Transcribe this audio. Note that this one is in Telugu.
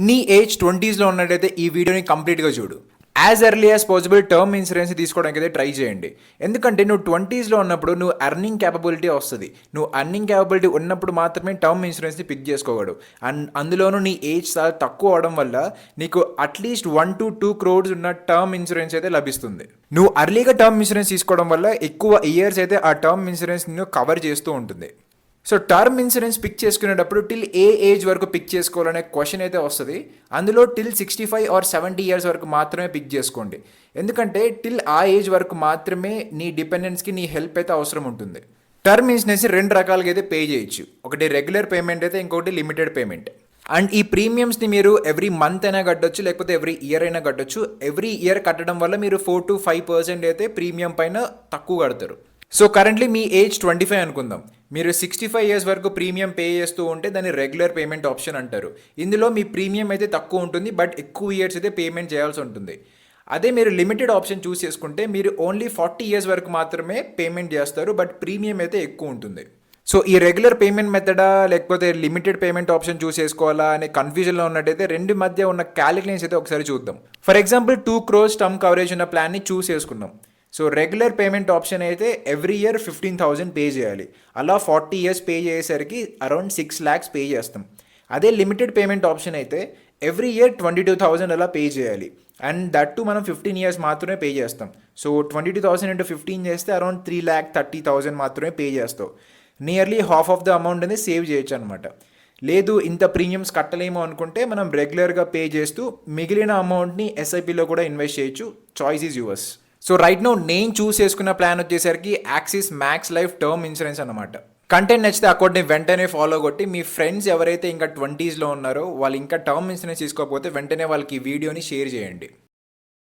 నీ ఏజ్ 20స్లో ఉన్నట్టయితే ఈ వీడియోని కంప్లీట్గా చూడు. As early as possible term insurance తీసుకోవడానికి అయితే ట్రై చేయండి. ఎందుకంటే నువ్వు 20స్లో ఉన్నప్పుడు నువ్వు ఎర్నింగ్ క్యాపబిలిటీ వస్తుంది. నువ్వు ఎర్నింగ్ క్యాపబిలిటీ ఉన్నప్పుడు మాత్రమే టర్మ్ ఇన్సూరెన్స్ని పిక్ చేసుకోగలవు. అండ్ అందులోనూ నీ ఏజ్ చాలా తక్కువ అవడం వల్ల నీకు అట్లీస్ట్ 1 to 2 crores ఉన్న టర్మ్ ఇన్సూరెన్స్ అయితే లభిస్తుంది. నువ్వు అర్లీగా టర్మ్ ఇన్సూరెన్స్ తీసుకోవడం వల్ల ఎక్కువ ఇయర్స్ అయితే ఆ టర్మ్ ఇన్సూరెన్స్ నిన్ను కవర్ చేస్తూ ఉంటుంది. సో టర్మ్ ఇన్సూరెన్స్ పిక్ చేసుకునేటప్పుడు టిల్ ఏ ఏజ్ వరకు పిక్ చేసుకోవాలనే క్వశ్చన్ అయితే వస్తుంది. అందులో టిల్ 65 or 70 years వరకు మాత్రమే పిక్ చేసుకోండి. ఎందుకంటే టిల్ ఆ ఏజ్ వరకు మాత్రమే నీ డిపెండెన్స్కి నీ హెల్ప్ అయితే అవసరం ఉంటుంది. టర్మ్ ఇన్సూరెన్స్ 2 రకాలుగా అయితే పే చేయొచ్చు. ఒకటి రెగ్యులర్ పేమెంట్ అయితే, ఇంకొకటి లిమిటెడ్ పేమెంట్. అండ్ ఈ ప్రీమియమ్స్ని మీరు ఎవ్రీ మంత్ అయినా కట్టొచ్చు, లేకపోతే ఎవ్రీ ఇయర్ అయినా కట్టొచ్చు. ఎవ్రీ ఇయర్ కట్టడం వల్ల మీరు 4 to 5% అయితే ప్రీమియం పైన తక్కువ కడతారు. సో కరెంట్లీ మీ ఏజ్ 25 అనుకుందాం. మీరు 65 years వరకు ప్రీమియం పే చేస్తూ ఉంటే దాన్ని రెగ్యులర్ పేమెంట్ ఆప్షన్ అంటారు. ఇందులో మీ ప్రీమియం అయితే తక్కువ ఉంటుంది, బట్ ఎక్కువ ఇయర్స్ అయితే పేమెంట్ చేయాల్సి ఉంటుంది. అదే మీరు లిమిటెడ్ ఆప్షన్ చూస్ చేసుకుంటే మీరు ఓన్లీ 40 years వరకు మాత్రమే పేమెంట్ చేస్తారు, బట్ ప్రీమియం అయితే ఎక్కువ ఉంటుంది. సో ఈ రెగ్యులర్ పేమెంట్ మెథడా లేకపోతే లిమిటెడ్ పేమెంట్ ఆప్షన్ చూస్ చేసుకోవాలా అనే కన్ఫ్యూజన్లో ఉన్నట్టయితే రెండు మధ్య ఉన్న క్యాలిక్యులేషన్స్ అయితే ఒకసారి చూద్దాం. For example 2 crores term coverage ఉన్న ప్లాన్ని చూస్ చేసుకున్నాం. సో రెగ్యులర్ పేమెంట్ ఆప్షన్ అయితే ఎవ్రీ ఇయర్ 15,000 పే చేయాలి. అలా 40 years పే చేసేసరికి అరౌండ్ 6 lakhs పే చేస్తాం. అదే లిమిటెడ్ పేమెంట్ ఆప్షన్ అయితే ఎవ్రీ ఇయర్ 22,000 అలా పే చేయాలి. అండ్ దట్ టు మనం 15 years మాత్రమే పే చేస్తాం. సో 22,000 into 15 చేస్తే అరౌండ్ 3,30,000 మాత్రమే పే చేస్తావు. Nearly half of the amount అనేది సేవ్ చేయొచ్చు అనమాట. లేదు ఇంత ప్రీమియమ్స్ కట్టలేము అనుకుంటే మనం రెగ్యులర్గా పే చేస్తూ మిగిలిన అమౌంట్ని ఎస్ఐపిలో కూడా ఇన్వెస్ట్ చేయొచ్చు. Choice is yours. So right now నేను చూస్ చేసుకున్న ప్లాన్ వచ్చేసరికి axis max life term insurance అనమాట. కంటెంట్ నచ్చితే అకౌంట్ని వెంటనే ఫాలో కొట్టి మీ ఫ్రెండ్స్ ఎవరైతే ఇంకా 20స్లో ఉన్నారో వాళ్ళు ఇంకా టర్మ్ ఇన్సూరెన్స్ తీసుకోకపోతే వెంటనే వాళ్ళకి ఈ వీడియోని షేర్ చేయండి.